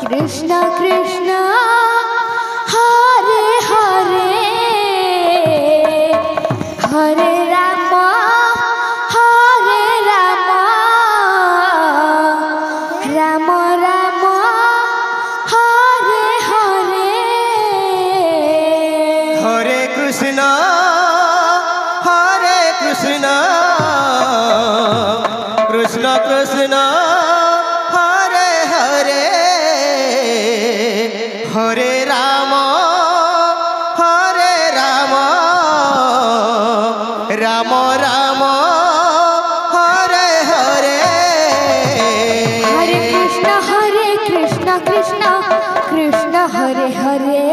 Krishna Krishna Hare Hare Hare Ram Ram Ram Hare Hare Hare Krishna Krishna Krishna Hare Hare Hare Ram Ram Ram Hare Hare Hare Krishna Krishna Krishna Hare Hare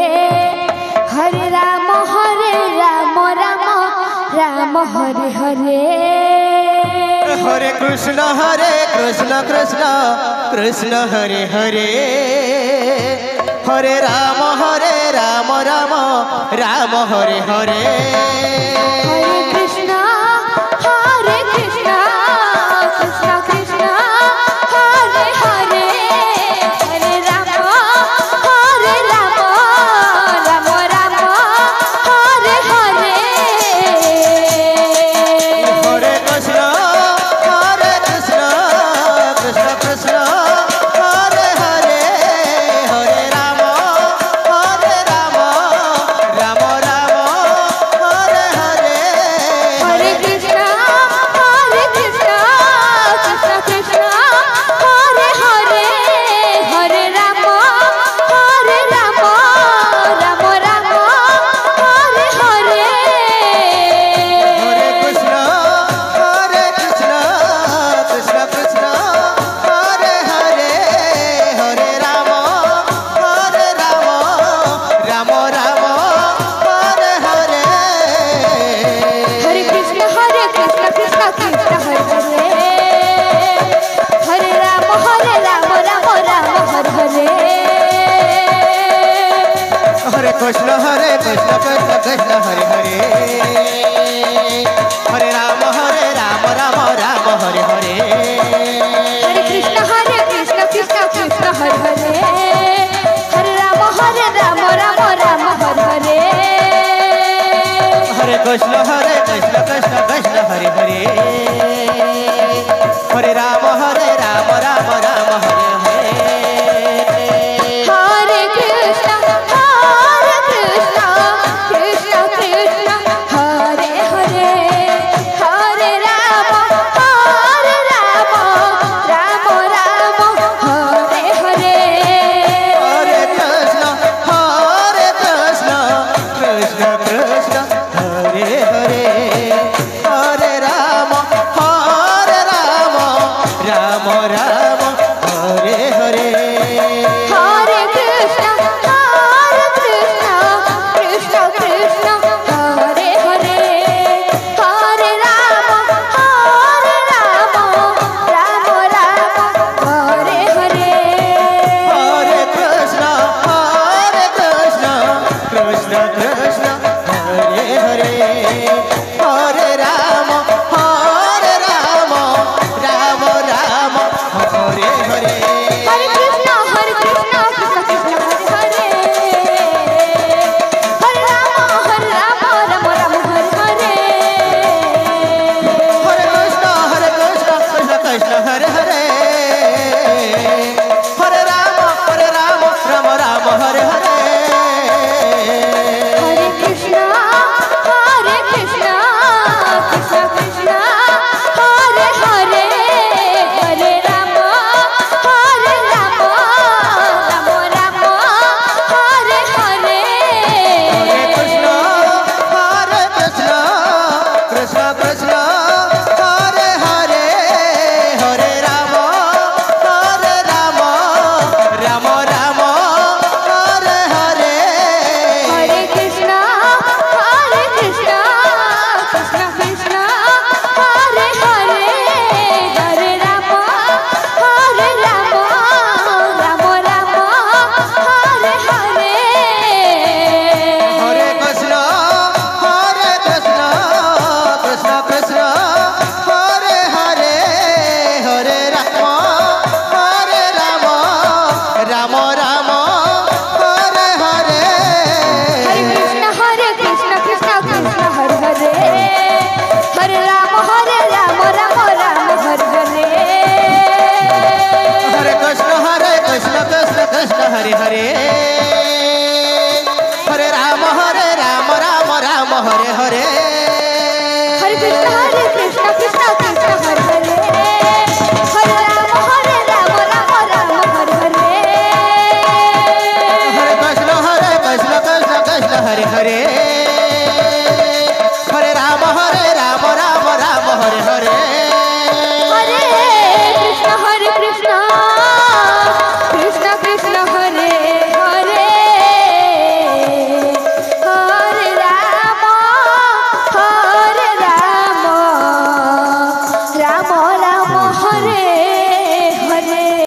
Hare Ram Ram Ram Hare Hare Hare Krishna Krishna Krishna Hare Hare Hare Ram Ram Ram Hare Hare Hare Krishna Krishna Krishna Hare Hare Hare Ram Ram Ram Hare Hare Hare Krishna Krishna Krishna Hare Hare Hare Ram Ram Hare Hare Hare Krishna Krishna Krishna Hare Hare Hare Ram Ram Hare Hare Hare Krishna Krishna Krishna Hare Hare Hare Ram Ram Hare Hare Hare Krishna Krishna Krishna Hare Hare Hare Ram Ram Hare Hare Hare Krishna Krishna Hare Hare Hare Ram Ram Hare Hare Hare Krishna Krishna Hare Hare Hare Ram Ram Hare Hare Hare Krishna Krishna Hare Hare Hare Ram Ram Hare Hare Hare Krishna Krishna Krishna Hare Hare Hare Ram Ram Hare Hare Hare Krishna Krishna Krishna Hare Hare Hare Ram Ram Hare Hare Hare Krishna Krishna Krishna Hare Hare Hare Ram Ram Hare Hare Hare Krishna Krishna Krishna Hare Hare Hare Ram Ram Hare Hare Hare Krishna Krishna Krishna Hare Hare Hare Ram Ram Hare Hare Hare Krishna Krishna Krishna Hare Hare Hare Ram Ram Hare Hare Hare Krishna Krishna Krishna Hare Hare Hare Ram Ram Hare Hare Hare Krishna Krishna Krishna Hare Hare Hare Ram Ram Hare Hare Hare Krishna Krishna Krishna Hare Hare Hare Ram Ram Hare Hare Hare Krishna Krishna Krishna Hare Hare Hare Ram Ram Hare Hare